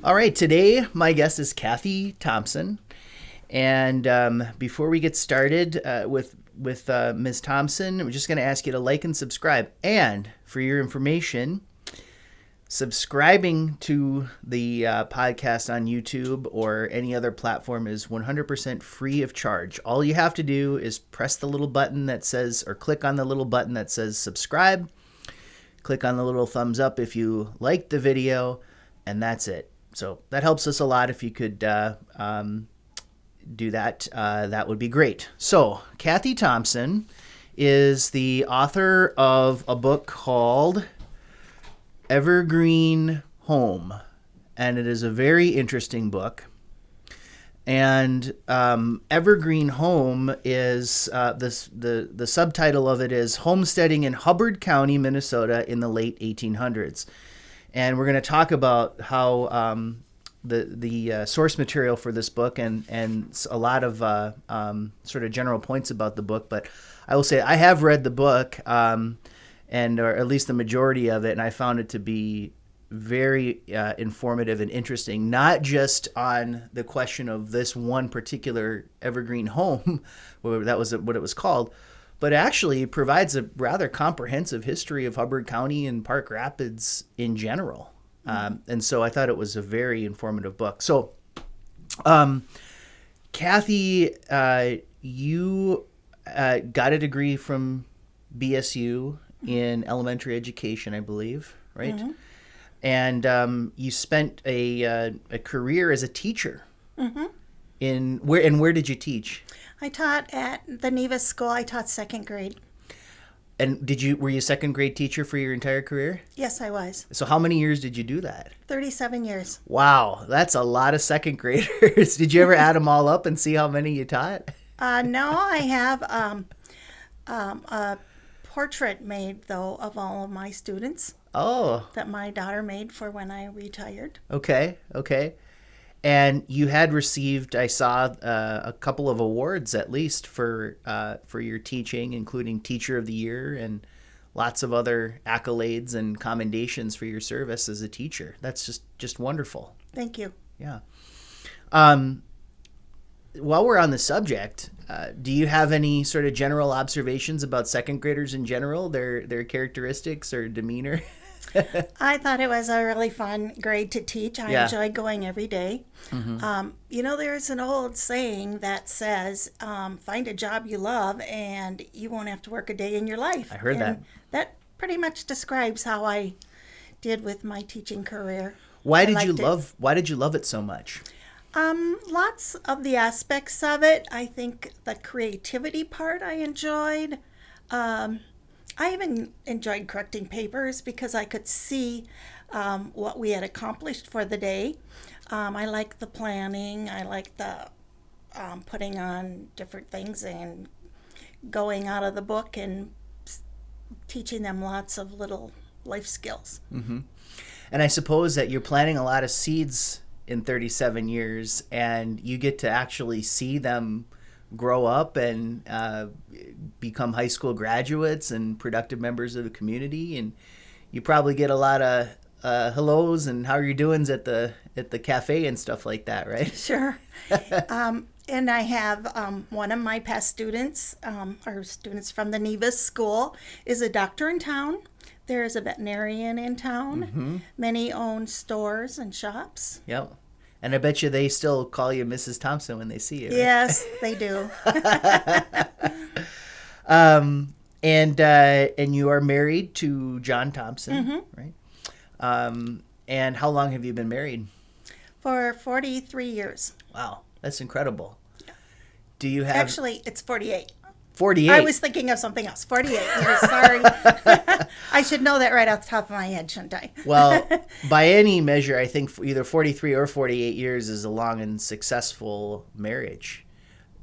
All right, today my guest is Kathy Thompson, and before we get started with Ms. Thompson, I'm just going to ask you to like and subscribe. And for your information, subscribing to the podcast on YouTube or any other platform is 100% free of charge. All you have to do is press the little button that says, or click on the little button that says subscribe. Click on the little thumbs up if you liked the video, and that's it. So that helps us a lot. If you could do that, that would be great. So Kathy Thompson is the author of a book called Evergreen Home, and it is a very interesting book. And Evergreen Home is the subtitle of it is Homesteading in Hubbard County, Minnesota in the late 1800s. And we're going to talk about how the source material for this book and a lot of sort of general points about the book. But I will say I have read the book, or at least the majority of it, and I found it to be very informative and interesting, not just on the question of this one particular Evergreen Home, that was what it was called, but actually provides a rather comprehensive history of Hubbard County and Park Rapids in general. And so I thought it was a very informative book. So, Kathy, you got a degree from BSU in elementary education, I believe, right? Mm-hmm. And you spent a career as a teacher. Mm-hmm. Where did you teach? I taught at the Nevis School. I taught second grade. And were you a second grade teacher for your entire career? Yes, I was. So how many years did you do that? 37 years. Wow, that's a lot of second graders. Did you ever add them all up and see how many you taught? No, I have a portrait made, though, of all of my students. Oh. That my daughter made for when I retired. Okay. And you had received, I saw, a couple of awards at least for your teaching, including Teacher of the Year and lots of other accolades and commendations for your service as a teacher. That's just wonderful. Thank you. Yeah. While we're on the subject, do you have any sort of general observations about second graders in general, their characteristics or demeanor? I thought it was a really fun grade to teach. I enjoyed going every day. Mm-hmm. There's an old saying that says, find a job you love and you won't have to work a day in your life. I heard that. That pretty much describes how I did with my teaching career. Why did you love it so much? Lots of the aspects of it. I think the creativity part I enjoyed. I even enjoyed correcting papers because I could see what we had accomplished for the day. I liked the planning. I liked the putting on different things and going out of the book and teaching them lots of little life skills. Mm-hmm. And I suppose that you're planting a lot of seeds in 37 years, and you get to actually see them grow up and become high school graduates and productive members of the community, and you probably get a lot of hellos and how are you doings at the cafe and stuff like that, right? Sure. And I have one of my past students, or students from the Nevis School, is a doctor in town. There is a veterinarian in town. Mm-hmm. Many own stores and shops. Yep. And I bet you they still call you Mrs. Thompson when they see you, right? Yes, they do. And you are married to John Thompson, mm-hmm. right? And how long have you been married? For 43 years. Wow, that's incredible. Yeah. Do you have... Actually, it's 48. 48? I was thinking of something else. 48 years, sorry. I should know that right off the top of my head, shouldn't I? Well, by any measure, I think either 43 or 48 years is a long and successful marriage.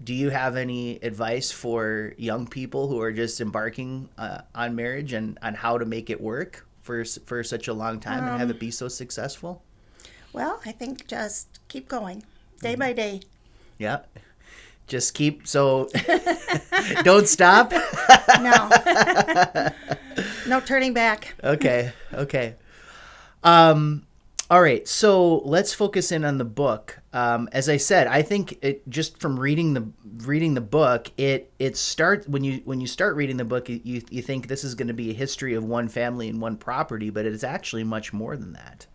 Do you have any advice for young people who are just embarking on marriage and on how to make it work for such a long time and have it be so successful? Well, I think just keep going, day by day. Yeah. Just keep, so don't stop. No. No turning back. Okay. All right, so let's focus in on the book. As I said, I think it just from reading the book, it starts when you start reading the book, you think this is going to be a history of one family and one property, but it is actually much more than that.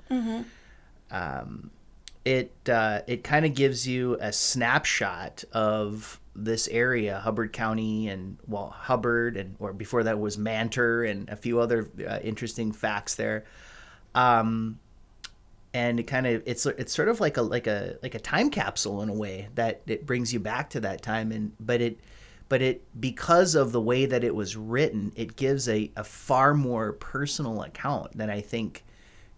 It kind of gives you a snapshot of this area, Hubbard County, and Hubbard, and or before that was Mantor, and a few other interesting facts there. And it kind of it's sort of like a time capsule in a way that it brings you back to that time, and but it because of the way that it was written, it gives a far more personal account than I think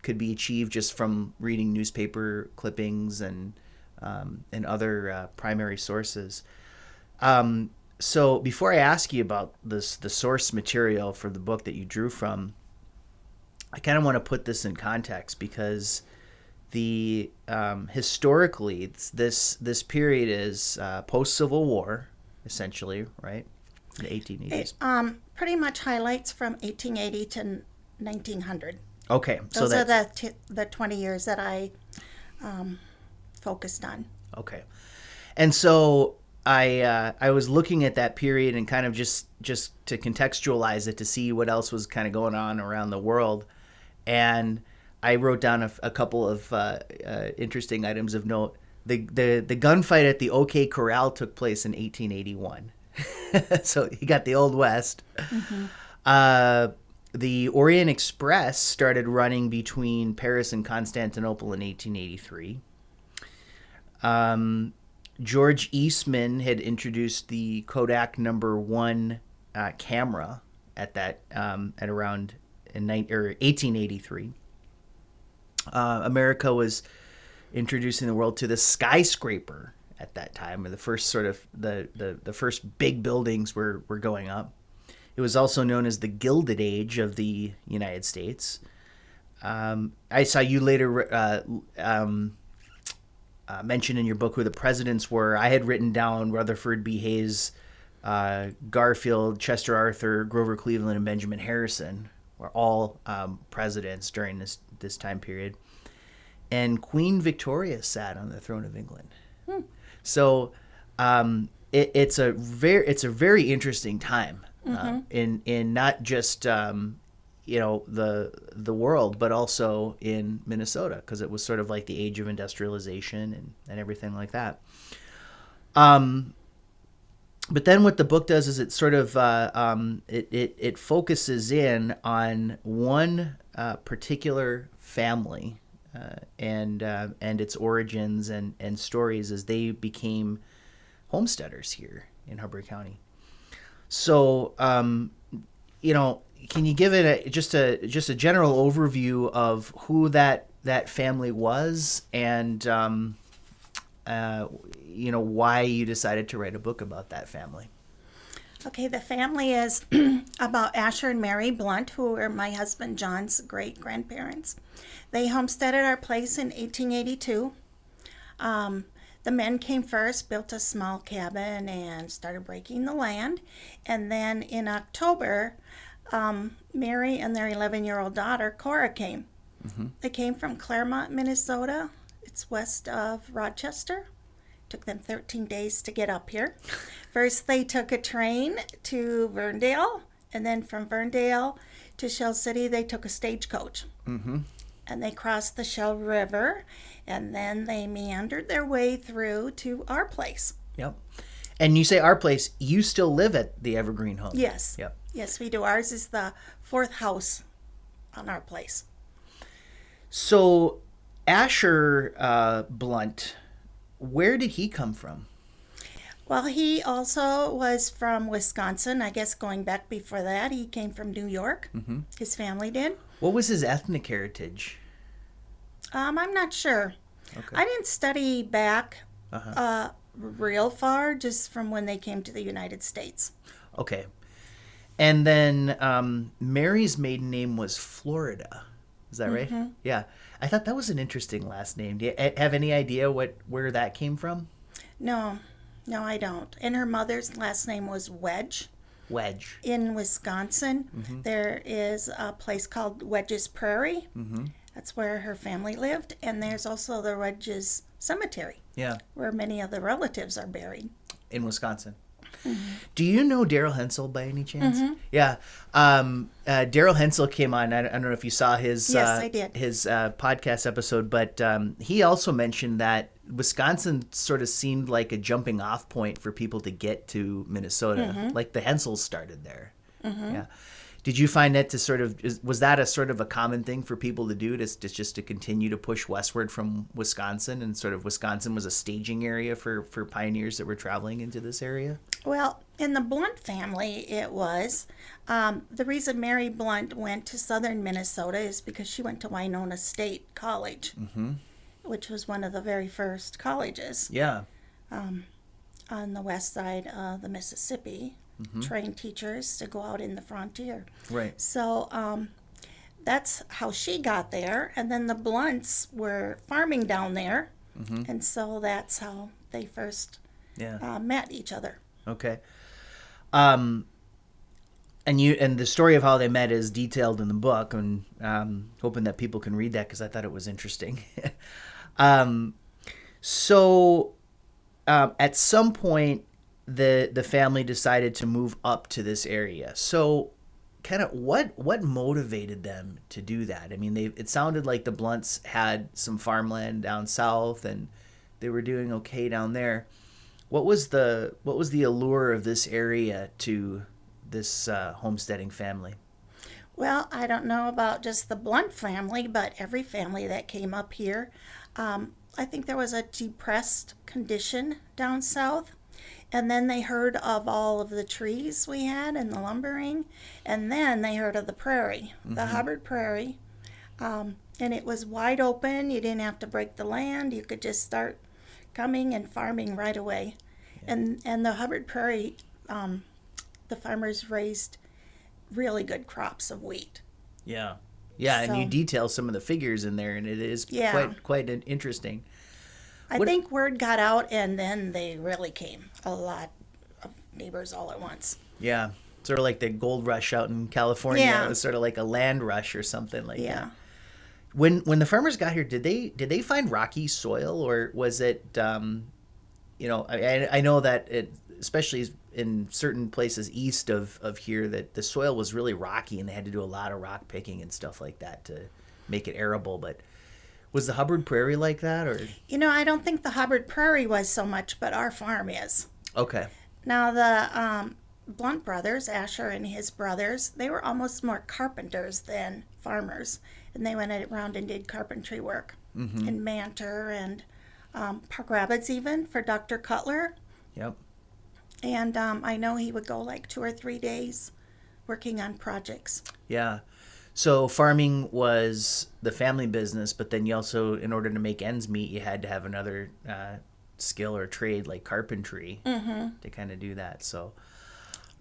could be achieved just from reading newspaper clippings and other primary sources. So before I ask you about the source material for the book that you drew from, I kind of want to put this in context because the historically this period is post-Civil War, essentially, right? The 1880s. It pretty much highlights from 1880 to 1900. Okay, those are the 20 years that I focused on. Okay, and so I was looking at that period and kind of just to contextualize it to see what else was kind of going on around the world, and I wrote down a couple of interesting items of note. The gunfight at the OK Corral took place in 1881, so you got the Old West. Mm-hmm. The Orient Express started running between Paris and Constantinople in 1883. George Eastman had introduced the Kodak #1 camera at around 1883. America was introducing the world to the skyscraper at that time, or the first sort of the first big buildings were going up. It was also known as the Gilded Age of the United States. I saw you later mention in your book who the presidents were. I had written down Rutherford B. Hayes, Garfield, Chester Arthur, Grover Cleveland, and Benjamin Harrison were all presidents during this time period. And Queen Victoria sat on the throne of England. So it's a very interesting time. In not just the world, but also in Minnesota, because it was sort of like the age of industrialization and everything like that. But then what the book does is it sort of it focuses in on one particular family and its origins and stories as they became homesteaders here in Hubbard County. So, can you give it just a general overview of who that family was and, why you decided to write a book about that family? Okay, the family is about Asher and Mary Blunt, who were my husband John's great-grandparents. They homesteaded our place in 1882. The men came first, built a small cabin, and started breaking the land. And then in October, Mary and their 11-year-old daughter, Cora, came. Mm-hmm. They came from Claremont, Minnesota. It's west of Rochester. Took them 13 days to get up here. First, they took a train to Verndale, and then from Verndale to Shell City, they took a stagecoach. Mm-hmm. And they crossed the Shell River, and then they meandered their way through to our place. Yep. And you say our place, you still live at the Evergreen Home? Yes. Yep. Yes, we do. Ours is the fourth house on our place. So Asher Blunt, where did he come from? Well, he also was from Wisconsin. I guess going back before that, he came from New York. Mm-hmm. His family did. What was his ethnic heritage? I'm not sure. Okay. I didn't study back real far, just from when they came to the United States. Okay. And then Mary's maiden name was Florida. Is that right? Mm-hmm. Yeah. I thought that was an interesting last name. Do you have any idea where that came from? No, I don't. And her mother's last name was Wedge. In Wisconsin, mm-hmm. There is a place called Wedge's Prairie. Mm-hmm. That's where her family lived. And there's also the Rudges Cemetery, Yeah. where many of the relatives are buried. In Wisconsin. Do you know Daryl Hensel by any chance? Mm-hmm. Yeah. Daryl Hensel came on. I don't know if you saw his Yes, I did. his podcast episode, but he also mentioned that Wisconsin sort of seemed like a jumping off point for people to get to Minnesota. Like the Hensels started there. Yeah. Did you find that to sort of was that a sort of a common thing for people to do to just to continue to push westward from Wisconsin, and sort of Wisconsin was a staging area for pioneers that were traveling into this area? Well, in the Blunt family, it was. The reason Mary Blunt went to southern Minnesota is because she went to Winona State College, which was one of the very first colleges Yeah. on the west side of the Mississippi. Trained teachers to go out in the frontier. Right. So that's how she got there. And then the Blunts were farming down there. And so that's how they first Yeah. met each other. Okay. And the story of how they met is detailed in the book, and hoping that people can read that because I thought it was interesting. So at some point, the family decided to move up to this area. So kind of what motivated them to do that? I mean, it sounded like the Blunts had some farmland down south and they were doing okay down there. What was the allure of this area to this homesteading family? Well, I don't know about just the Blunt family, but every family that came up here. I think there was a depressed condition down south. And then they heard of all of the trees we had and the lumbering. And then they heard of the prairie, the Hubbard Prairie. And it was wide open. You didn't have to break the land. You could just start coming and farming right away. Yeah. And the Hubbard Prairie, the farmers raised really good crops of wheat. Yeah. Yeah, So- and you detail some of the figures in there, and it is Yeah. quite interesting. I What- think word got out, and then they really came. A lot of neighbors all at once. Yeah. Sort of like the gold rush out in California. Yeah. It was sort of like a land rush or something like Yeah. that. When the farmers got here, did they find rocky soil, or was it I know that it, especially in certain places east of here, that the soil was really rocky and they had to do a lot of rock picking and stuff like that to make it arable, but was the Hubbard Prairie like that, or? I don't think the Hubbard Prairie was so much, but our farm is. Okay. Now, the Blunt brothers, Asher and his brothers, they were almost more carpenters than farmers. And they went around and did carpentry work in Mantor and Park Rapids even for Dr. Cutler. Yep. And I know he would go like 2 or 3 days working on projects. Yeah. So farming was the family business, but then you also, in order to make ends meet, you had to have another skill or trade like carpentry to kind of do that. So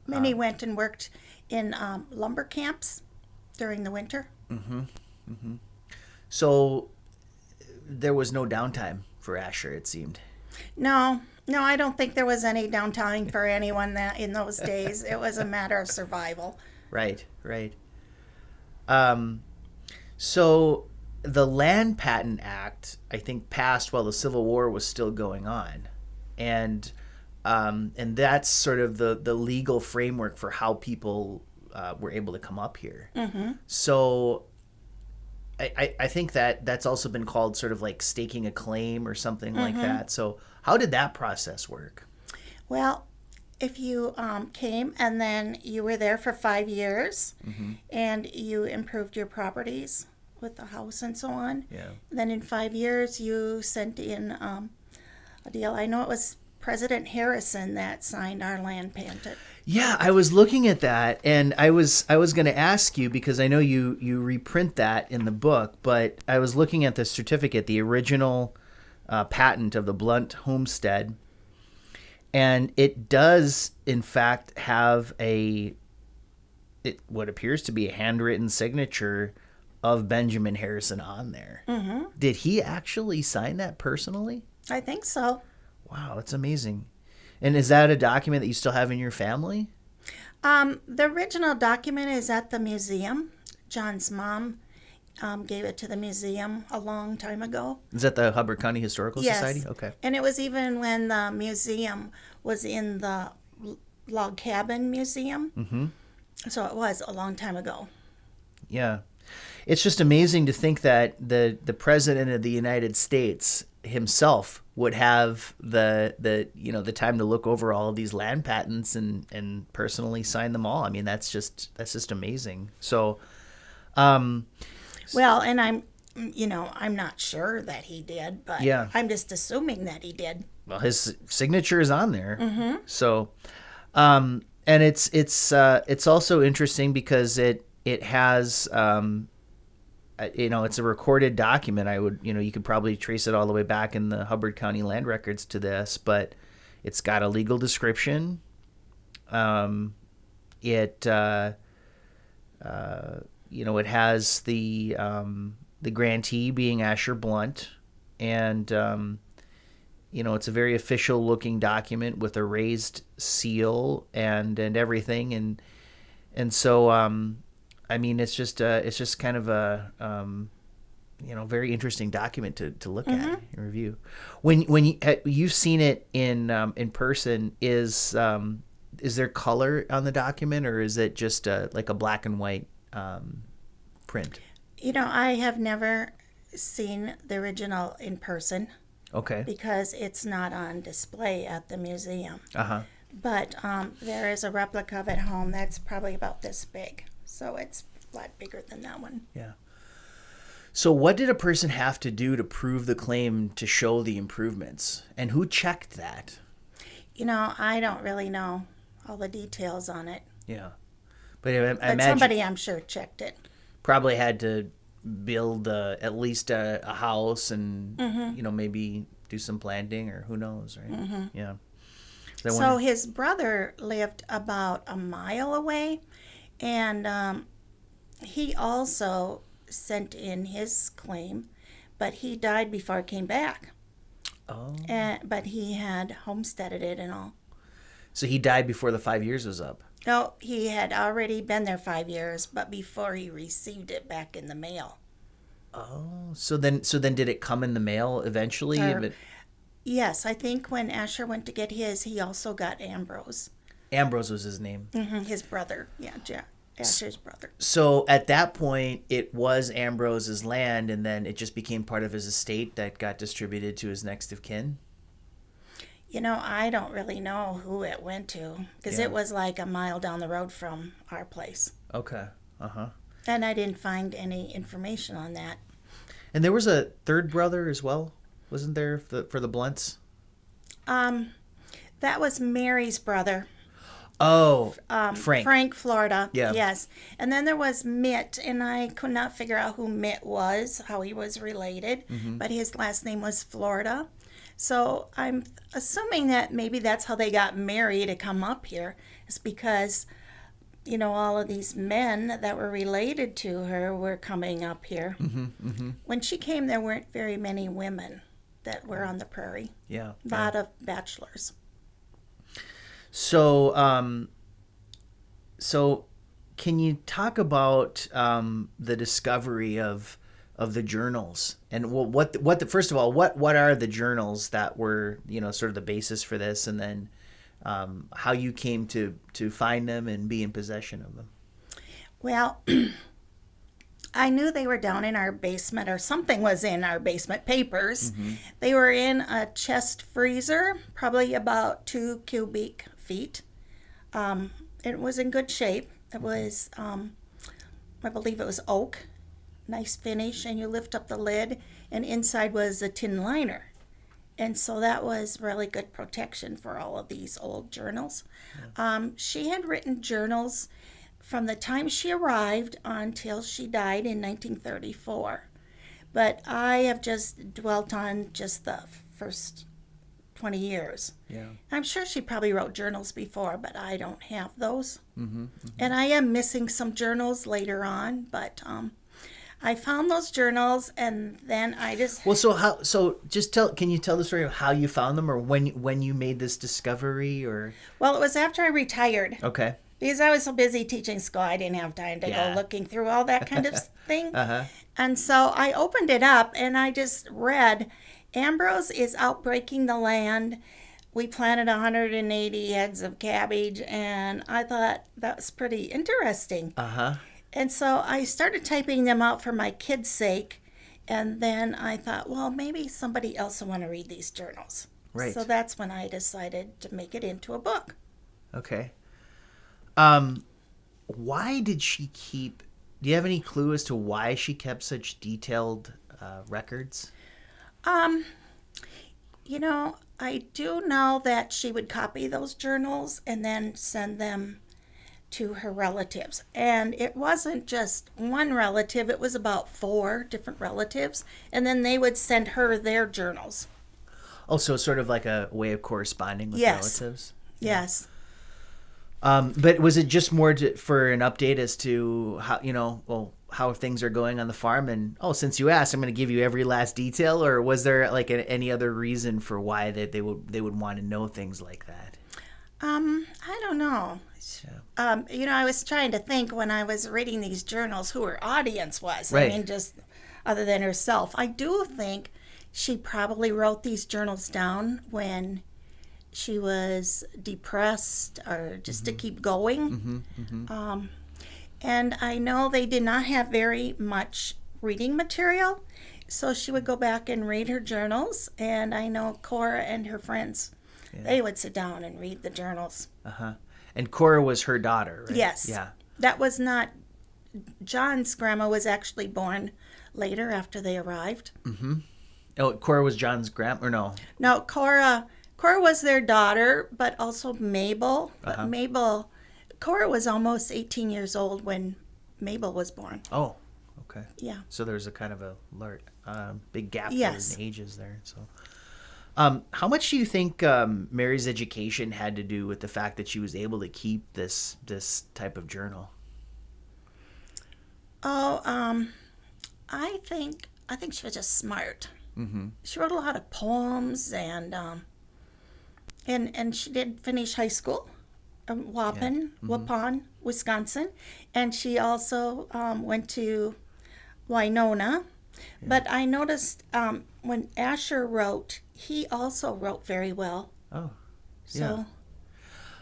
Many went and worked in lumber camps during the winter. So there was no downtime for Asher, it seemed. No, I don't think there was any downtime for anyone that in those days. It was a matter of survival. Right. So the Land Patent Act, I think, passed while the Civil War was still going on, and that's sort of the legal framework for how people were able to come up here. So I think that's also been called sort of like staking a claim or something like that. So how did that process work? Well, if you came and then you were there for 5 years and you improved your properties with the house and so on, Yeah. then in 5 years you sent in a deal. I know it was President Harrison that signed our land patent. Yeah, I was looking at that, and I was going to ask you, because I know you reprint that in the book, but I was looking at the certificate, the original patent of the Blunt homestead, and it does in fact have what appears to be a handwritten signature of Benjamin Harrison on there. Did he actually sign that personally? I think so. Wow, that's amazing. And is that a document that you still have in your family? The original document is at the museum. John's mom gave it to the museum a long time ago. Is that the Hubbard County Historical Yes. Society? Okay. And it was even when the museum was in the log cabin museum. Mm-hmm. So it was a long time ago. Yeah. It's just amazing to think that the president of the United States himself would have the time to look over all of these land patents and personally sign them all. I mean, that's just amazing. So, Well, and I'm not sure that he did, but Yeah. I'm just assuming that he did. well, his signature is on there. Mm-hmm. So, and it's also interesting because it has it's a recorded document. I would you could probably trace it all the way back in the Hubbard County land records to this, but it's got a legal description. It has the grantee being Asher Blunt, and it's a very official looking document with a raised seal and everything, and so I mean it's just kind of a very interesting document to look at and review. When you've seen it in person, is there color on the document, or is it just like a black and white print? I have never seen the original in person. Okay. Because it's not on display at the museum. Uh-huh. But there is a replica of it at home that's probably about this big. So it's a lot bigger than that one. Yeah. So what did a person have to do to prove the claim to show the improvements? And who checked that? I don't really know all the details on it. Yeah. But I But imagine somebody, I'm sure, checked it. probably had to build at least a house and, maybe do some planting, or who knows, right? Mm-hmm. Yeah. So his brother lived about a mile away, and he also sent in his claim, but he died before he came back. Oh. But he had homesteaded it and all. So he died before the 5 years was up. No, he had already been there 5 years, but before he received it back in the mail. Oh, so then did it come in the mail eventually? Yes, I think when Asher went to get his, he also got Ambrose. Ambrose was his name. Mm-hmm, his brother, yeah, Asher's brother. So at that point, it was Ambrose's land, and then it just became part of his estate that got distributed to his next of kin? I don't really know who it went to, because it was like a mile down the road from our place. Okay. Uh-huh. And I didn't find any information on that. And there was a third brother as well, wasn't there, for the Blunts? That was Mary's brother. Oh, Frank. Frank, Florida. Yeah. Yes. And then there was Mitt, and I could not figure out who Mitt was, how he was related, but his last name was Florida. So I'm assuming that maybe that's how they got Mary to come up here, is because, all of these men that were related to her were coming up here. Mm-hmm, mm-hmm. When she came, there weren't very many women that were on the prairie. Yeah. A lot of bachelors. So, can you talk about the discovery of the journals, and first of all, what are the journals that were sort of the basis for this, and then how you came to find them and be in possession of them? Well, I knew they were down in our basement, or something was in our basement, papers. Mm-hmm. They were in a chest freezer, probably about 2 cubic feet. It was in good shape. It was, I believe it was oak, nice finish, and you lift up the lid, and inside was a tin liner. And so that was really good protection for all of these old journals. Yeah. She had written journals from the time she arrived until she died in 1934. But I have just dwelt on just the first 20 years. Yeah. I'm sure she probably wrote journals before, but I don't have those. Mm-hmm, mm-hmm. And I am missing some journals later on, but I found those journals, and then I just... Well, can you tell the story of how you found them, or when you made this discovery, or... Well, it was after I retired. Okay. Because I was so busy teaching school, I didn't have time to go looking through all that kind of thing. And so I opened it up and I just read, Ambrose is outbreaking the land. We planted 180 heads of cabbage, and I thought that was pretty interesting. And so I started typing them out for my kids' sake, and then I thought, well, maybe somebody else will want to read these journals. Right. So that's when I decided to make it into a book. Okay. Why did she keep... Do you have any clue as to why she kept such detailed records? You know, I do know that she would copy those journals and then send them to her relatives. And it wasn't just one relative, it was about 4 different relatives. And then they would send her their journals. Oh, so sort of like a way of corresponding with relatives? Yes. But was it just more for an update as to how, how things are going on the farm? And, since you asked, I'm going to give you every last detail. Or was there like any other reason for why they would want to know things like that? I don't know. I was trying to think when I was reading these journals who her audience was. Right. I mean, just other than herself. I do think she probably wrote these journals down when she was depressed or just to keep going. And I know they did not have very much reading material, so she would go back and read her journals. And I know Cora and her friends, they would sit down and read the journals. And Cora was her daughter, right? Yes. Yeah. That was not... John's grandma was actually born later after they arrived. Oh, Cora was John's grandma, or no? No, Cora was their daughter, but also Mabel. But Cora was almost 18 years old when Mabel was born. Oh, okay. Yeah. So there's a kind of a big gap in ages there. So, how much do you think Mary's education had to do with the fact that she was able to keep this type of journal? I think she was just smart. She wrote a lot of poems, and she did finish high school, Waupun, Wisconsin, and she also went to Winona. But I noticed when Asher wrote, he also wrote very well. Oh, yeah.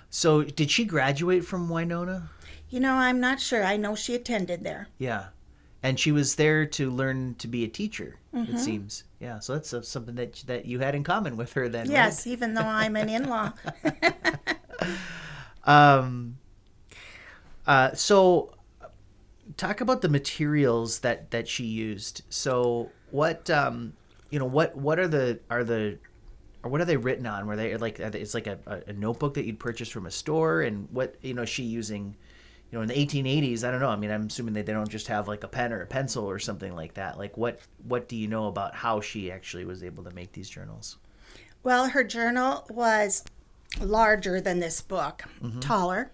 So did she graduate from Winona? I'm not sure. I know she attended there. Yeah. And she was there to learn to be a teacher, it seems. Yeah, so that's something that you had in common with her then, yes, right? Even though I'm an in-law. So talk about the materials that she used. So what what are they written on? Were they like, it's like a notebook that you'd purchase from a store, and what is she using? In the 1880s, I don't know. I mean, I'm assuming that they don't just have like a pen or a pencil or something like that. Like, what do you know about how she actually was able to make these journals? Well, her journal was larger than this book, taller.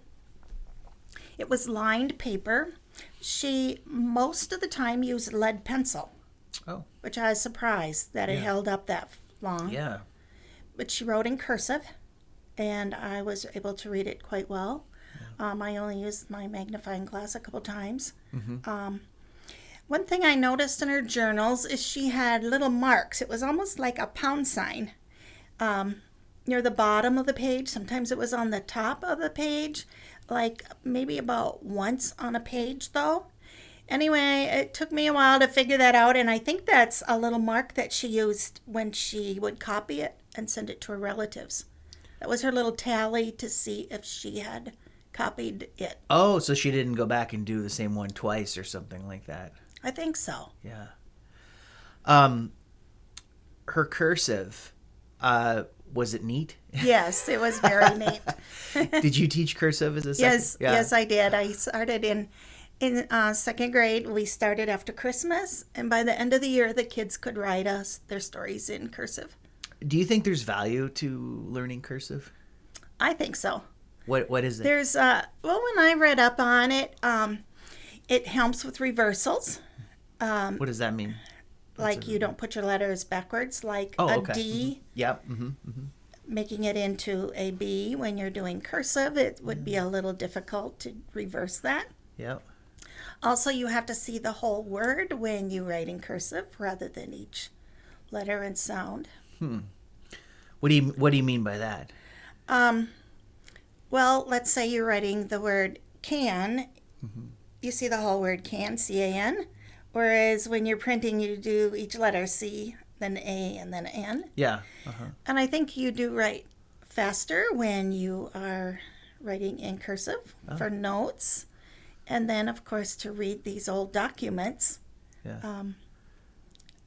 It was lined paper. She, most of the time, used lead pencil. Oh. Which I was surprised that it held up that long. Yeah. But she wrote in cursive, and I was able to read it quite well. I only used my magnifying glass a couple times. One thing I noticed in her journals is she had little marks. It was almost like a pound sign near the bottom of the page. Sometimes it was on the top of the page, like maybe about once on a page, though. Anyway, it took me a while to figure that out, and I think that's a little mark that she used when she would copy it and send it to her relatives. That was her little tally to see if she had copied it. Oh, so she didn't go back and do the same one twice or something like that. I think so. Yeah. Her cursive, was it neat? Yes, it was very neat. Did you teach cursive as a second? Yes, yes, I did. I started in second grade. We started after Christmas, and by the end of the year, the kids could write us their stories in cursive. Do you think there's value to learning cursive? I think so. What is it? There's when I read up on it, it helps with reversals. What does that mean? Like you don't put your letters backwards, like okay. D. Yep. making it into a B when you're doing cursive, it would be a little difficult to reverse that. Yep. Also, you have to see the whole word when you write in cursive rather than each letter and sound. What do you mean by that? Well, let's say you're writing the word can. You see the whole word can, C-A-N. Whereas when you're printing, you do each letter C, then A, and then N. Yeah. And I think you do write faster when you are writing in cursive for notes. And then, of course, to read these old documents, Yeah.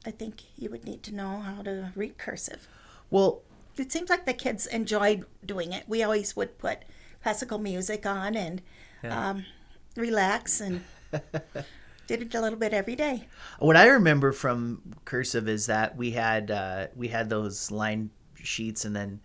I think you would need to know how to read cursive. Well, It seems like the kids enjoyed doing it. We always would put classical music on and relax and did it a little bit every day. what I remember from cursive is that we had those line sheets, and then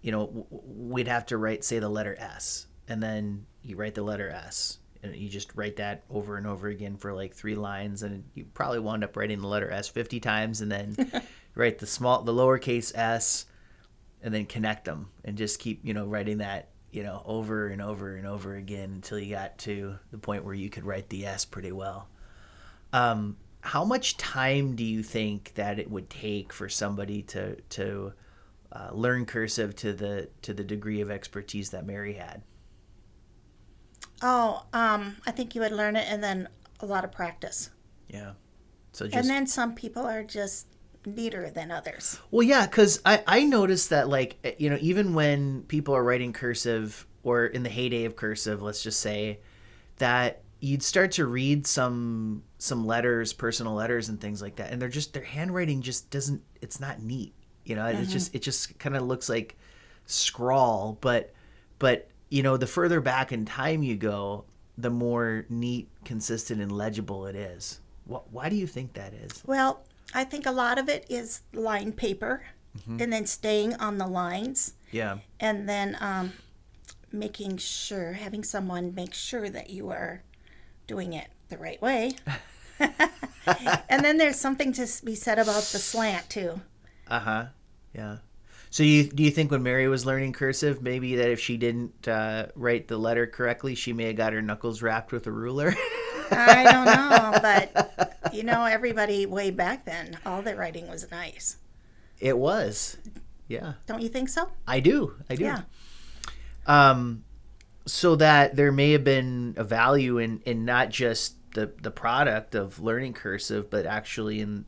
we'd have to write, say, the letter S, and then you write the letter S, and you just write that over and over again for like 3 lines, and you probably wound up writing the letter S 50 times, and then write the lowercase s, and then connect them, and just keep writing that over and over and over again until you got to the point where you could write the S pretty well. How much time do you think that it would take for somebody to learn cursive to the degree of expertise that Mary had? I think you would learn it and then a lot of practice. Yeah. So just, And then some people are just neater than others. well, yeah, because I noticed that, like, even when people are writing cursive, or in the heyday of cursive, let's just say, that you'd start to read some letters, personal letters and things like that, and their handwriting just doesn't, it's not neat. It just kind of looks like scrawl, but the further back in time you go, the more neat, consistent, and legible it is. Why do you think that is? Well, I think a lot of it is line paper and then staying on the lines. Yeah. And then having someone make sure that you are doing it the right way. And then there's something to be said about the slant too. Yeah. So do you think when Mary was learning cursive, maybe that if she didn't write the letter correctly, she may have got her knuckles wrapped with a ruler? I don't know, but everybody way back then, all their writing was nice. It was. Yeah. Don't you think so? I do. Yeah. So that there may have been a value in not just the product of learning cursive, but actually in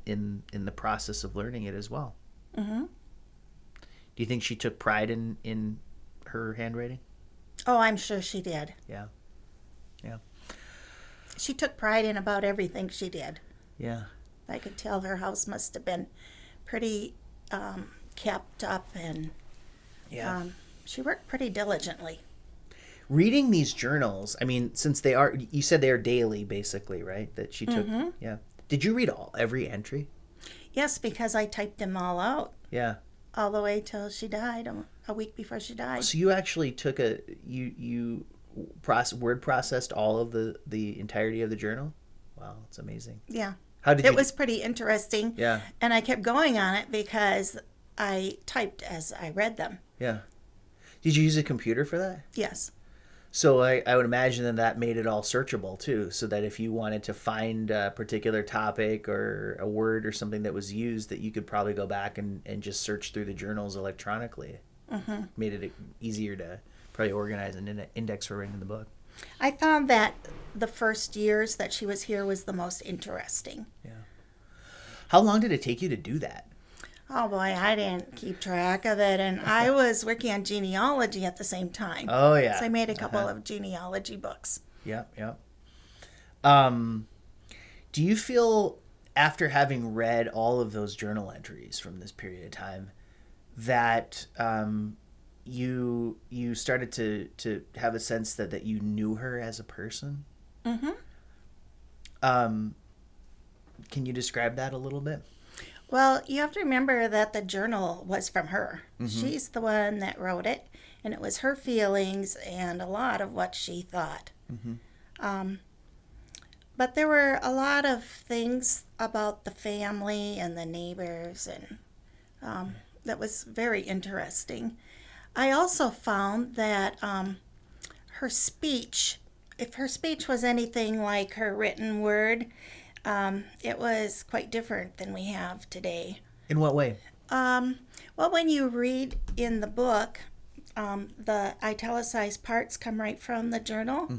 the process of learning it as well. Mm-hmm. Do you think she took pride in her handwriting? Oh, I'm sure she did. Yeah. Yeah. She took pride in about everything she did. Yeah. I could tell her house must have been pretty kept up, and she worked pretty diligently. Reading these journals, I mean, since you said they are daily, basically, right? That she took. Mm-hmm. Yeah. Did you read every entry? Yes, because I typed them all out. Yeah. All the way till she died, a week before she died. So you actually took word processed all of the entirety of the journal? Wow, it's amazing. Yeah. It was pretty interesting. Yeah. And I kept going on it because I typed as I read them. Yeah. Did you use a computer for that? Yes. So I would imagine that made it all searchable too, so that if you wanted to find a particular topic or a word or something that was used, that you could probably go back and just search through the journals electronically. Mm-hmm. Made it easier to probably organize and index for writing the book. I found that the first years that she was here was the most interesting. Yeah. How long did it take you to do that? Oh boy, I didn't keep track of it, and I was working on genealogy at the same time. Oh yeah. So I made a couple of genealogy books. Yep. Do you feel, after having read all of those journal entries from this period of time, that you started to have a sense that you knew her as a person? Mm-hmm. Can you describe that a little bit? Well, you have to remember that the journal was from her. Mm-hmm. She's the one that wrote it, and it was her feelings and a lot of what she thought. Mm-hmm. But there were a lot of things about the family and the neighbors, and that was very interesting. I also found that her speech, if her speech was anything like her written word, it was quite different than we have today. In what way? Well, when you read in the book, the italicized parts come right from the journal.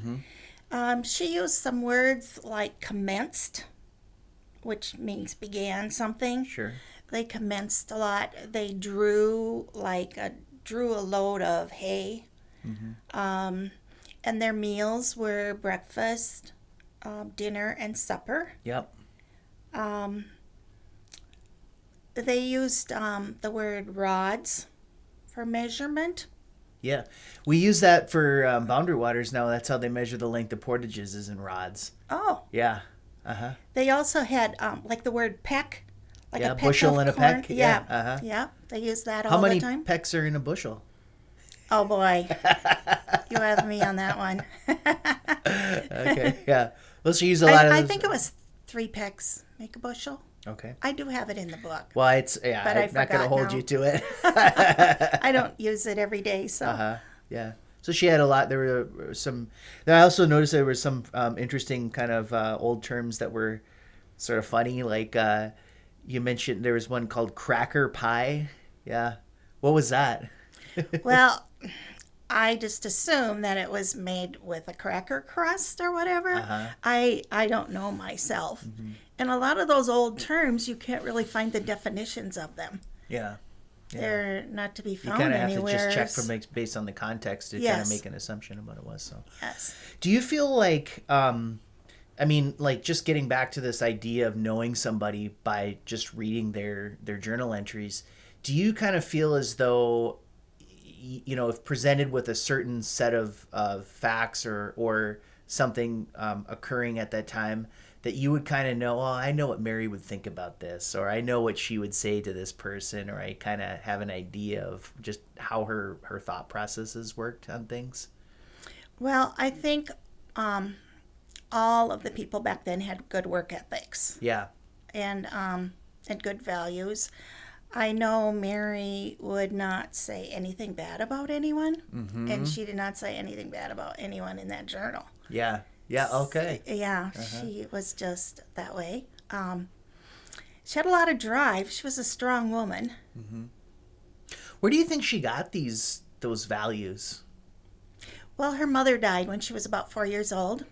She used some words like commenced, which means began something. Sure. They commenced a lot. They drew a load of hay. And their meals were breakfast, dinner, and supper. Yep. They used the word rods for measurement. Yeah. We use that for boundary waters now. That's how they measure the length of portages is in rods. Oh. Yeah. Uh-huh. They also had like the word peck. Like yeah, a peck bushel of and a corn. peck. Yeah. Uh-huh. Yeah. They use that How all many the time. pecks are in a bushel? Oh, boy. You have me on that one. Okay. Yeah. Well, she used a lot of I those. think it was 3 pecks make a bushel. Okay. I do have it in the book. Well, it's But I'm I not going to forgot hold now. you to it. I don't use it every day, so. Uh-huh. Yeah. So she had a lot. There were some. I also noticed there were some interesting kind of old terms that were sort of funny. Like you mentioned, there was one called cracker pie. Yeah. What was that? Well, I just assume that it was made with a cracker crust or whatever. Uh-huh. I don't know myself. And a lot of those old terms, you can't really find the definitions of them. Yeah. Yeah. They're not to be You found kind of have anywhere. to just check based on the context to kind Yes. of make an assumption of what it was. So. Yes. Do you feel like, I mean, like just getting back to this idea of knowing somebody by just reading their journal entries, do you kind of feel as though, you know, if presented with a certain set of facts or something occurring at that time, that you would kind of know, oh, I know what Mary would think about this, or I know what she would say to this person, or I kind of have an idea of just how her thought processes worked on things? Well, I think all of the people back then had good work ethics. Yeah. And good values. I know Mary would not say anything bad about anyone, and she did not say anything bad about anyone in that journal. Yeah. Yeah. Okay. Yeah, she was just that way. She had a lot of drive. She was a strong woman. Where do you think she got those values? Well, her mother died when she was about 4 years old,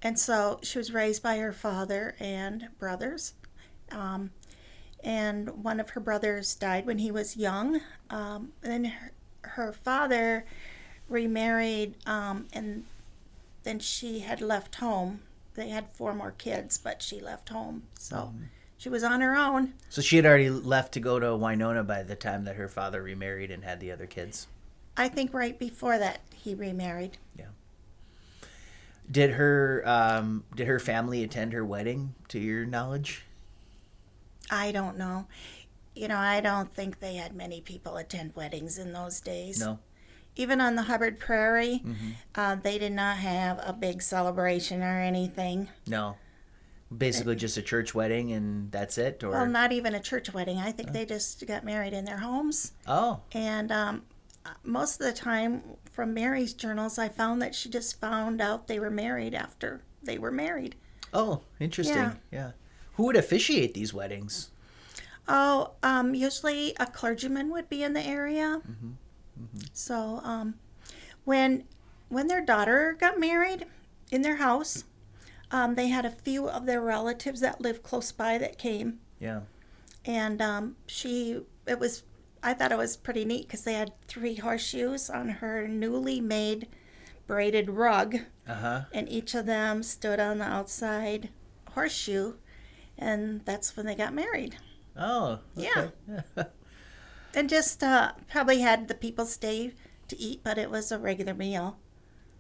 and so she was raised by her father and brothers. And one of her brothers died when he was young. And then her father remarried, and then she had left home. They had 4 more kids, but she left home. So she was on her own. So she had already left to go to Winona by the time that her father remarried and had the other kids. I think right before that he remarried. Yeah. Did her family attend her wedding, to your knowledge? I don't know. You know, I don't think they had many people attend weddings in those days. No. Even on the Hubbard Prairie, they did not have a big celebration or anything. No. Basically just a church wedding and that's it? Or Well, not even a church wedding. I think they just got married in their homes. Oh. And most of the time, from Mary's journals, I found that she just found out they were married after they were married. Oh, interesting. Yeah. Who would officiate these weddings? Oh, usually a clergyman would be in the area. So when their daughter got married in their house, they had a few of their relatives that lived close by that came. Yeah. And I thought it was pretty neat because they had 3 horseshoes on her newly made braided rug. And each of them stood on the outside horseshoe, and that's when they got married. Oh, okay. Yeah. And just probably had the people stay to eat, but it was a regular meal.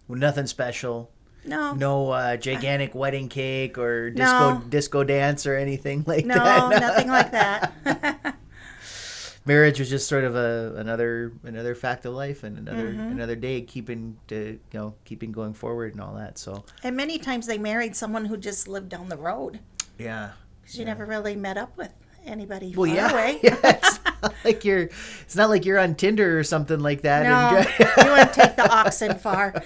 Well, nothing special. No. No gigantic wedding cake or No. disco dance or anything like No, that. nothing like that. Marriage was just sort of another fact of life and another day keeping going forward and all that. So And many times they married someone who just lived down the road. yeah. Because you never really met up with anybody Well, far yeah. away. Yes. It's not like you're on Tinder or something like that. No, you wouldn't take the oxen far.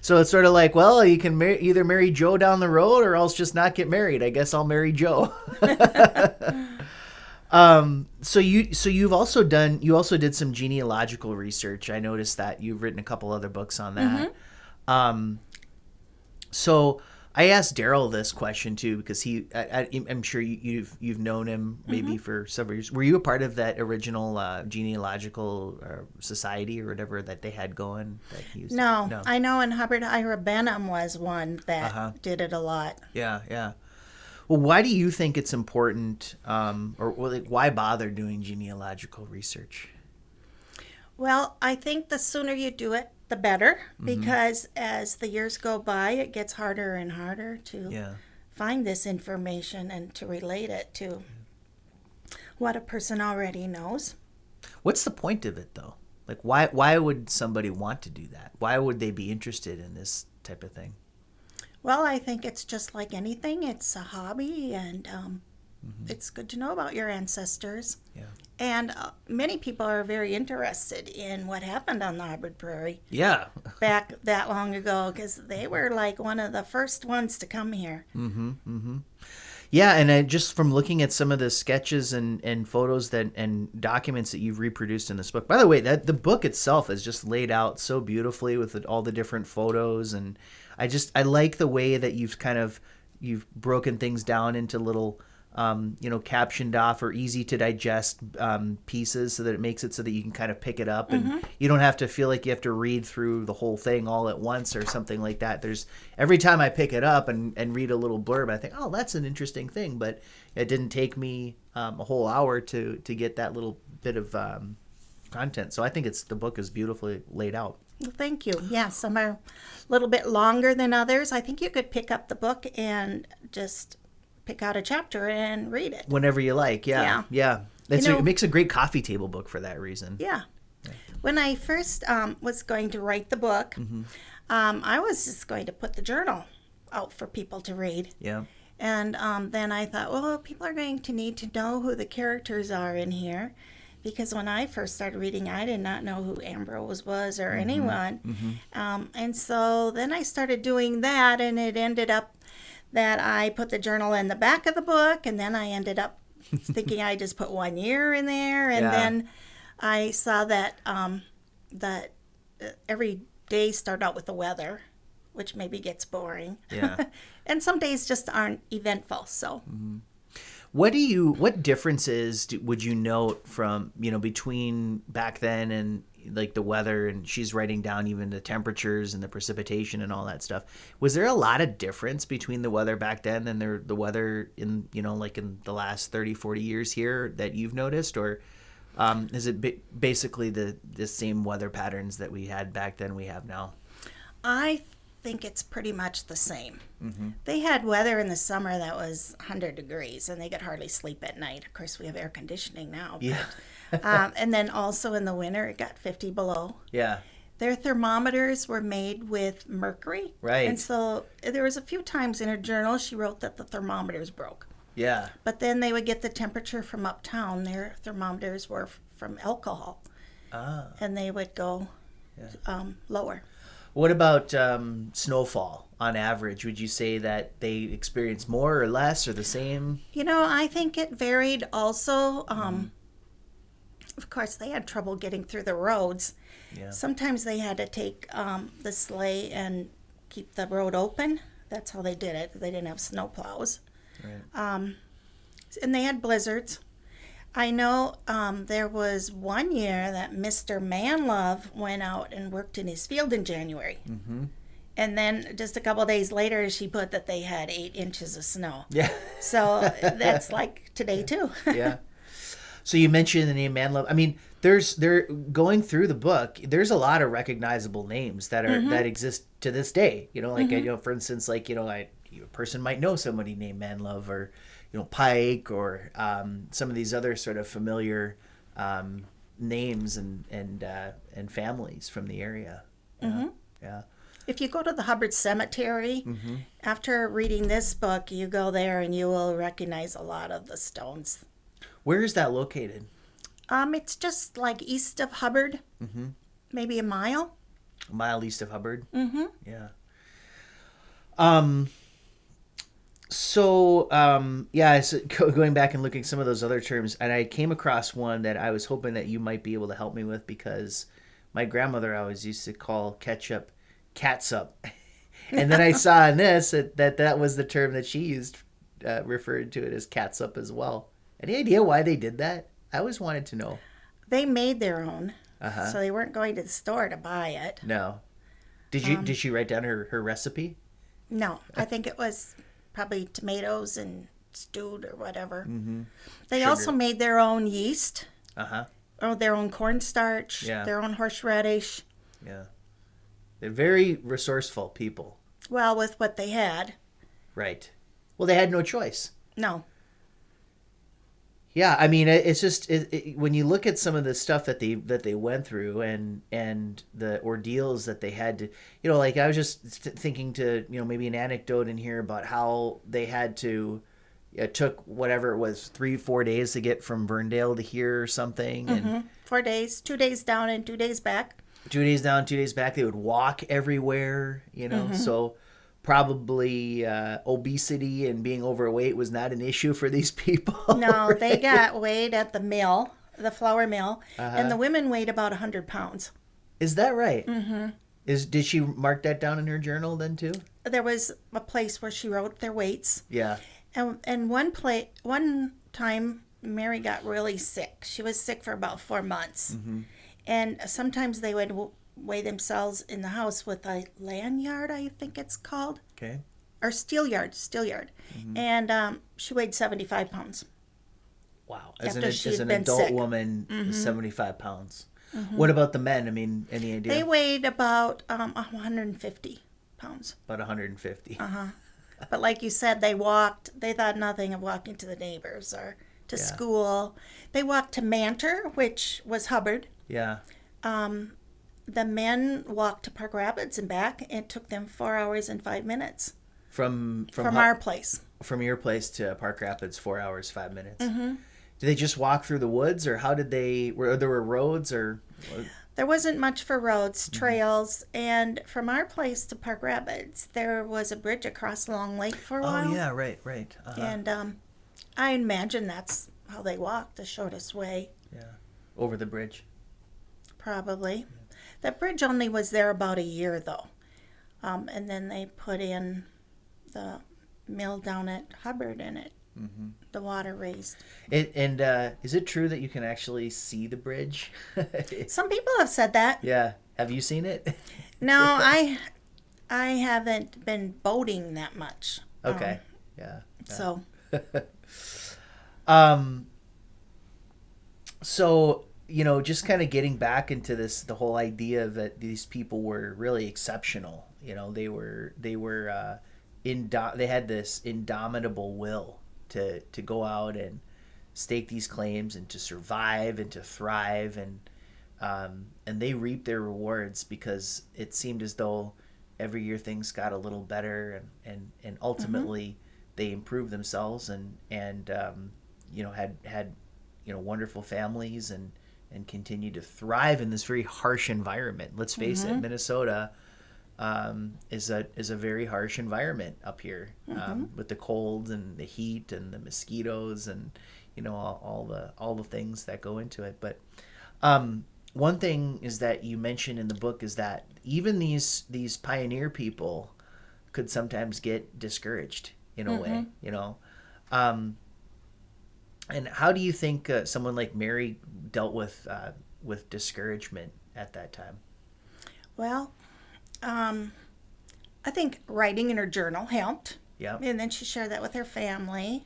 So it's sort of like, well, you can either marry Joe down the road or else just not get married. I guess I'll marry Joe. So you also did some genealogical research. I noticed that you've written a couple other books on that. So I asked Daryl this question too, because I'm sure you've known him maybe for several years. Were you a part of that original genealogical society or whatever that they had going? No, I know, and Hubbard Ira Benham was one that did it a lot. Yeah, yeah. Well, why do you think it's important, or why bother doing genealogical research? Well, I think the sooner you do it, the better, because as the years go by, it gets harder and harder to find this information and to relate it to what a person already knows. What's the point of it, though? Like, why would somebody want to do that? Why would they be interested in this type of thing? Well, I think it's just like anything. It's a hobby, and it's good to know about your ancestors. Yeah. And many people are very interested in what happened on the Hubbard Prairie. Yeah. Back that long ago, because they were like one of the first ones to come here. Yeah, and just from looking at some of the sketches and photos and documents that you've reproduced in this book. By the way, the book itself is just laid out so beautifully with all the different photos, and I like the way that you've broken things down into little captioned off or easy to digest pieces, so that it makes it so that you can kind of pick it up and you don't have to feel like you have to read through the whole thing all at once or something like that. Every time I pick it up and read a little blurb, I think, oh, that's an interesting thing, but it didn't take me a whole hour to get that little bit of content. So I think the book is beautifully laid out. Well, thank you. Yeah, some are a little bit longer than others. I think you could pick up the book and just pick out a chapter and read it whenever you like. Yeah. It makes a great coffee table book for that reason. Yeah. When I first was going to write the book, I was just going to put the journal out for people to read. Yeah. And then I thought, well, people are going to need to know who the characters are in here, because when I first started reading, I did not know who Ambrose was or anyone. And so then I started doing that, and it ended up that I put the journal in the back of the book, and then I ended up thinking I just put 1 year in there, and then I saw that that every day started out with the weather, which maybe gets boring. Yeah. And some days just aren't eventful. So, what differences would you note from between back then and like the weather, and she's writing down even the temperatures and the precipitation and all that stuff? Was there a lot of difference between the weather back then and the weather in like in the last 30-40 years here that you've noticed, or is it basically the same weather patterns that we had back then we have now? I think it's pretty much the same. They had weather in the summer that was 100 degrees, and they could hardly sleep at night. Of course, we have air conditioning now. Yeah. And then also in the winter, it got 50 below. Yeah. Their thermometers were made with mercury. Right. And so there was a few times in her journal she wrote that the thermometers broke. Yeah. But then they would get the temperature from uptown. Their thermometers were from alcohol. And they would go lower. What about snowfall on average? Would you say that they experience more or less or the same? I think it varied also. Of course, they had trouble getting through the roads. Yeah. Sometimes they had to take the sleigh and keep the road open. That's how they did it. They didn't have snow plows. Right. And they had blizzards. I know there was one year that Mr. Manlove went out and worked in his field in January. And then just a couple of days later, she put that they had 8 inches of snow. Yeah. So that's like today, too. Yeah. So you mentioned the name Manlove. I mean, they're going through the book. There's a lot of recognizable names that are that exist to this day. For instance, like a person might know somebody named Manlove, or Pike, or some of these other sort of familiar names and families from the area. Yeah. If you go to the Hubbard Cemetery, after reading this book, you go there and you will recognize a lot of the stones. Where is that located? It's just like east of Hubbard, maybe a mile. A mile east of Hubbard? Mm-hmm. Yeah. Going back and looking at some of those other terms, and I came across one that I was hoping that you might be able to help me with, because my grandmother always used to call ketchup catsup. And then I saw in this that was the term that she used, referred to it as catsup as well. Any idea why they did that? I always wanted to know. They made their own, Uh-huh. so they weren't going to the store to buy it. No. Did she write down her recipe? No, I think it was probably tomatoes and stewed or whatever. Mm-hmm. They Sugar. also made their own yeast, Uh-huh. or their own cornstarch, Yeah. their own horseradish. Yeah. They're very resourceful people. Well, with what they had. Right. Well, they had no choice. No. Yeah, I mean, it's just when you look at some of the stuff that they went through, and the ordeals that they had to, like I was just thinking to, maybe an anecdote in here about how they had to, it took whatever it was 3-4 days to get from Verndale to here or something, and 4 days, 2 days down and 2 days back. 2 days down, 2 days back. They would walk everywhere, so probably obesity and being overweight was not an issue for these people. No, right? they got weighed at the mill, the flour mill, and the women weighed about 100 pounds. Is that right? Mm-hmm. Did she mark that down in her journal then too? There was a place where she wrote their weights. Yeah. And one time Mary got really sick. She was sick for about 4 months. Mm-hmm. And sometimes they would weigh themselves in the house with a lanyard, I think it's called. Okay. Or steel yard. Mm-hmm. And she weighed 75 pounds. Wow. After As she'd an been adult sick. woman, 75 pounds. What about the men? I mean, any idea? They weighed about 150 pounds. About 150. But like you said, they walked. They thought nothing of walking to the neighbors or to school. They walked to Mantor, which was Hubbard. Yeah. The men walked to Park Rapids and back. It took them 4 hours and 5 minutes. From our place. From your place to Park Rapids, 4 hours, 5 minutes. Mm-hmm. Did they just walk through the woods, or how did they? Were there roads or? There wasn't much for roads, trails, and from our place to Park Rapids, there was a bridge across Long Lake for a while. Oh yeah, right. Uh-huh. And I imagine that's how they walked, the shortest way. Yeah, over the bridge. Probably. That bridge only was there about a year, though. And then they put in the mill down at Hubbard, and the water raised. And is it true that you can actually see the bridge? Some people have said that. Yeah. Have you seen it? No, I haven't been boating that much. Okay. Yeah. So. So, just kind of getting back into the whole idea that these people were really exceptional. They had this indomitable will to go out and stake these claims and to survive and to thrive, and they reaped their rewards, because it seemed as though every year things got a little better, and ultimately they improved themselves and had wonderful families and continue to thrive in this very harsh environment. Let's face it, Minnesota is a very harsh environment up here, with the cold and the heat and the mosquitoes and all the things that go into it. But one thing is that you mentioned in the book is that even these pioneer people could sometimes get discouraged in a way, and how do you think someone like Mary dealt with discouragement at that time? Well, I think writing in her journal helped. Yeah. And then she shared that with her family.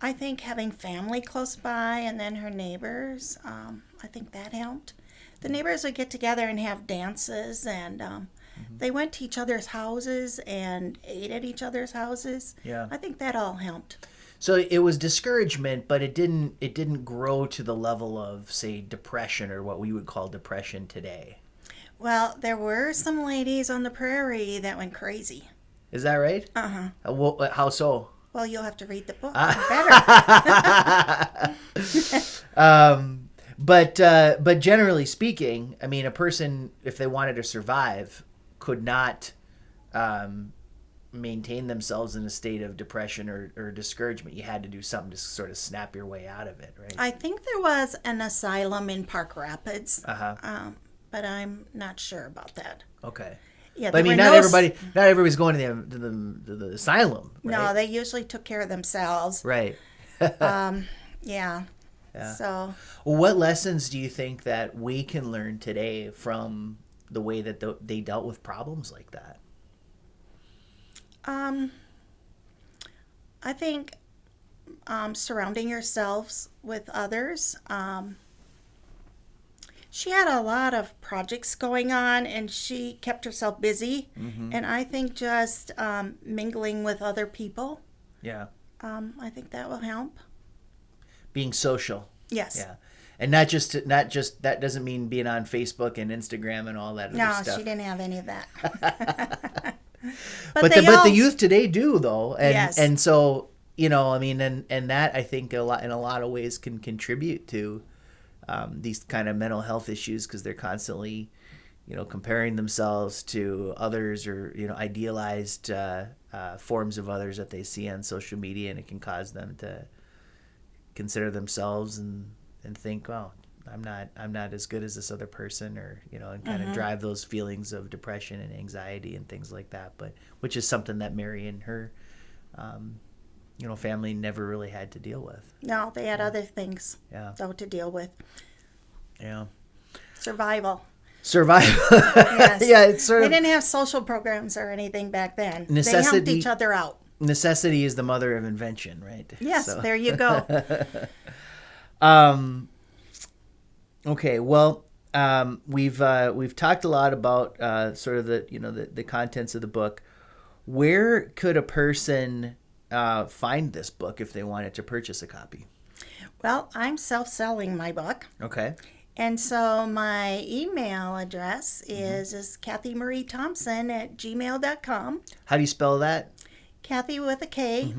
I think having family close by, and then her neighbors, I think that helped. The neighbors would get together and have dances, and they went to each other's houses and ate at each other's houses. Yeah. I think that all helped. So it was discouragement, but it didn't grow to the level of, say, depression, or what we would call depression today. Well, there were some ladies on the prairie that went crazy. Is that right? Uh-huh. How so? Well, you'll have to read the book. Better. But generally speaking, I mean, a person, if they wanted to survive, could not maintain themselves in a state of depression or discouragement. You had to do something to sort of snap your way out of it, right? I think there was an asylum in Park Rapids, Uh-huh. but I'm not sure about that. Okay. Yeah, But I mean, not everybody's going to the asylum, right? No, they usually took care of themselves. Right. Yeah. So, well, what lessons do you think that we can learn today from the way that they dealt with problems like that? I think surrounding yourselves with others. She had a lot of projects going on, and she kept herself busy. Mm-hmm. And I think just mingling with other people. Yeah. I think that will help. Being social. Yes. Yeah. And not just that doesn't mean being on Facebook and Instagram and all that other stuff. No, she didn't have any of that. But the youth today do, though. And yes. And so, I mean, and that I think in a lot of ways can contribute to these kind of mental health issues, because they're constantly, comparing themselves to others, or, idealized forms of others that they see on social media, and it can cause them to consider themselves and think, well, I'm not as good as this other person, or, and kind of drive those feelings of depression and anxiety and things like that. But which is something that Mary and her, family never really had to deal with. No, they had other things, though, to deal with. Yeah. Survival. Yes. Yeah, it's sort of. They didn't have social programs or anything back then. Necessity, they helped each other out. Necessity is the mother of invention, right? Yes, there you go. Okay, well, we've talked a lot about sort of the contents of the book. Where could a person find this book if they wanted to purchase a copy? Well, I'm self-selling my book. Okay. And so my email address is Kathy Marie Thompson @gmail.com. How do you spell that? Kathy with a K,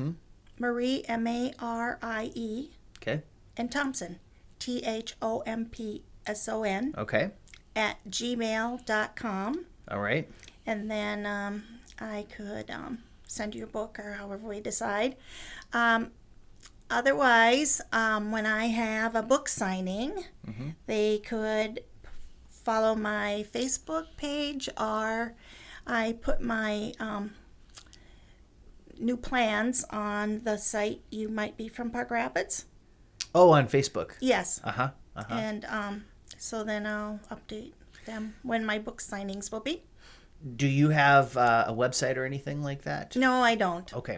Marie, Marie, okay, and Thompson, THOMPSON, okay, @gmail.com. All right. And then I could send you a book, or however we decide. Otherwise, when I have a book signing, they could follow my Facebook page, or I put my new plans on the site You Might Be From Park Rapids. Oh, on Facebook. Yes. Uh-huh. And so then I'll update them when my book signings will be. Do you have a website or anything like that? No, I don't. Okay.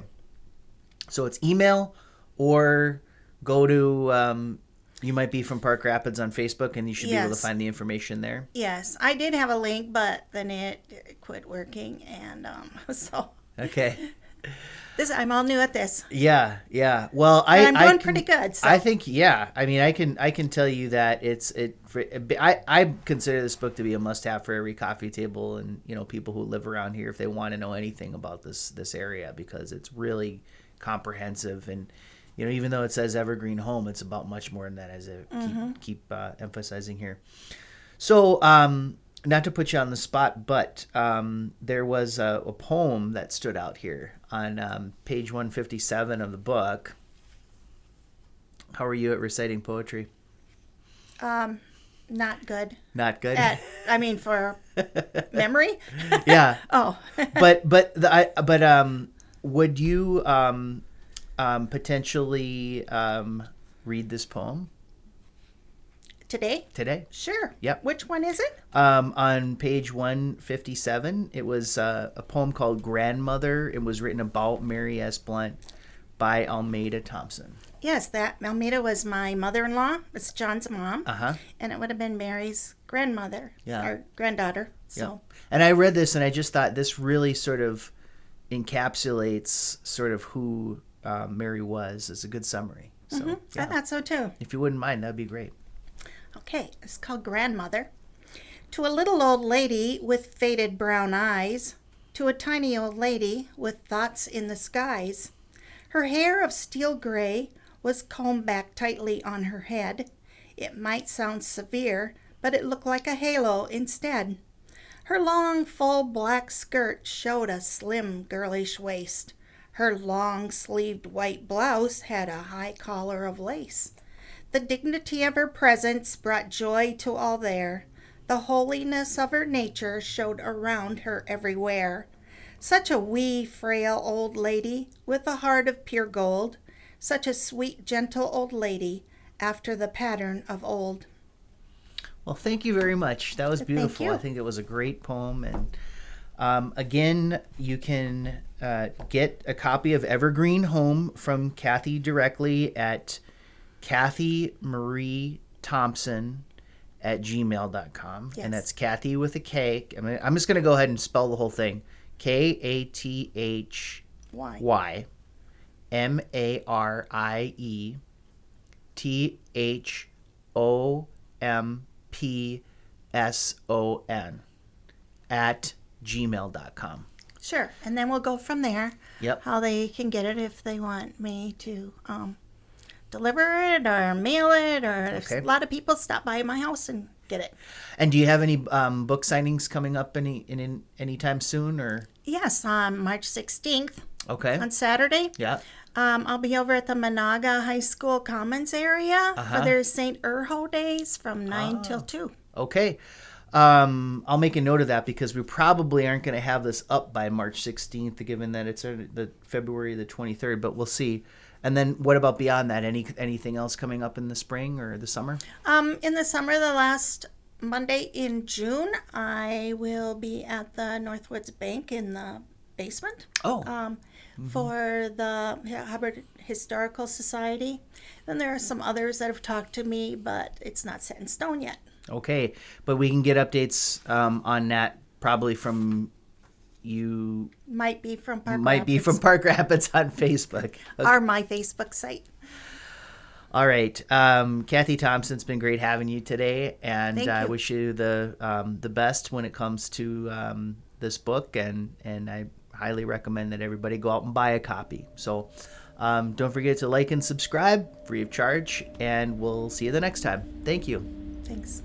So it's email, or go to You Might Be From Park Rapids on Facebook, and you should be able to find the information there. Yes. I did have a link, but then it quit working, and so... Okay. I'm all new at this. Yeah. Well, I'm doing pretty good. So. I think, I mean, I can tell you that I consider this book to be a must-have for every coffee table, and people who live around here, if they want to know anything about this area, because it's really comprehensive, and even though it says Evergreen Home, it's about much more than that, as I keep emphasizing here. So, not to put you on the spot, but there was a poem that stood out here on page 157 of the book. How are you at reciting poetry? Not good. Not good? For memory? Yeah. Oh. but would you potentially read this poem? Today? Sure. Yep. Which one is it? On page 157, it was a poem called Grandmother. It was written about Mary S. Blunt by Almeida Thompson. Yes, that Almeida was my mother-in-law. It's John's mom. Uh-huh. And it would have been Mary's grandmother. Yeah. Or granddaughter. So. Yeah. And I read this, and I just thought this really sort of encapsulates sort of who Mary was. It's a good summary. So, I thought so too. If you wouldn't mind, that'd be great. Okay, it's called Grandmother. To a little old lady with faded brown eyes, to a tiny old lady with thoughts in the skies, Her hair of steel gray was combed back tightly on her head. It might sound severe, but it looked like a halo instead. Her long, full black skirt showed a slim, girlish waist. Her long-sleeved white blouse had a high collar of lace. The dignity of her presence brought joy to all there. The holiness of her nature showed around her everywhere. Such a wee, frail old lady, with a heart of pure gold. Such a sweet, gentle old lady, after the pattern of old. Well, thank you very much. That was beautiful. Thank you. I think it was a great poem. And again, you can get a copy of Evergreen Home from Kathy directly at Kathy Marie Thompson at gmail.com. Yes. And that's Kathy with a K. I'm just going to go ahead and spell the whole thing. KATHY MARIETHOMPSON at gmail.com. Sure, and then we'll go from there. Yep. How they can get it if they want me to deliver it or mail it, or Okay. a lot of people stop by my house and get it. And do you have any book signings coming up anytime soon, or? Yes, on March 16th Okay. on Saturday. Yeah. I'll be over at the Monaga High School Commons area Uh-huh. for their St. Urho days from 9 till 2. Okay. I'll make a note of that because we probably aren't going to have this up by March 16th, given that it's the February the 23rd, but we'll see. And then what about beyond that? Anything else coming up in the spring or the summer? In the summer, the last Monday in June, I will be at the Northwoods Bank in the basement. Oh. For the Hubbard Historical Society. Then there are some others that have talked to me, but it's not set in stone yet. Okay. But we can get updates on that probably from you. Might be from Park Might be Rapids. from Park Rapids on Facebook. Okay. Or my Facebook site. All right. Kathy Thompson, it's been great having you today. And Thank I you. wish you the best when it comes to this book. And I highly recommend that everybody go out and buy a copy. So don't forget to like and subscribe, free of charge, and we'll see you the next time. Thank you. Thanks.